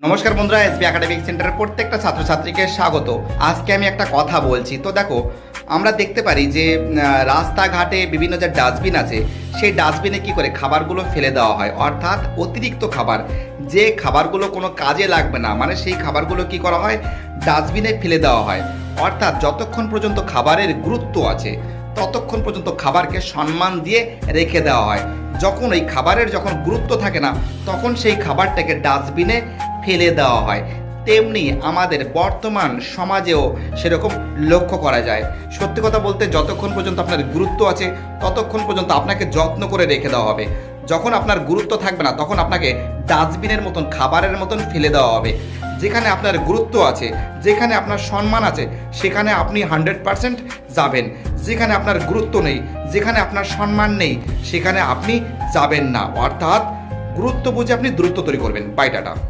নমস্কার বন্ধুরা, SB academic সেন্টারের প্রত্যেকটা ছাত্রছাত্রীকে স্বাগত। আজকে আমি একটা কথা বলছি। তো দেখো, আমরা দেখতে পারি যে রাস্তাঘাটে বিভিন্ন যে ডাস্টবিন আছে, সেই ডাস্টবিনে কি করে খাবারগুলো ফেলে দেওয়া হয়, অর্থাৎ অতিরিক্ত খাবার, যে খাবারগুলো কোনো কাজে লাগবে না, মানে সেই খাবারগুলো কি করা হয়, ডাস্টবিনে ফেলে দেওয়া হয়। অর্থাৎ যতক্ষণ পর্যন্ত খাবারের গুরুত্ব আছে ততক্ষণ পর্যন্ত খাবারকে সম্মান দিয়ে রেখে দেওয়া হয়। যখন এই খাবারের যখন গুরুত্ব থাকে না, তখন সেই খাবারটাকে ডাস্টবিনে ফেলে দেওয়া হয়। তেমনি আমাদের বর্তমান সমাজেও সেরকম লক্ষ্য করা যায়। সত্যি কথা বলতে, যতক্ষণ পর্যন্ত আপনার গুরুত্ব আছে ততক্ষণ পর্যন্ত আপনাকে যত্ন করে রেখে দেওয়া হবে। যখন আপনার গুরুত্ব থাকবে না, তখন আপনাকে ডাস্টবিনের মতন, খাবারের মতন ফেলে দেওয়া হবে। যেখানে আপনার গুরুত্ব আছে, যেখানে আপনার সম্মান আছে, সেখানে আপনি 100% যাবেন। যেখানে আপনার গুরুত্ব নেই, যেখানে আপনার সম্মান নেই, সেখানে আপনি যাবেন না। অর্থাৎ গুরুত্ব বুঝে আপনি দূরত্ব তৈরি করবেন। Bye tata.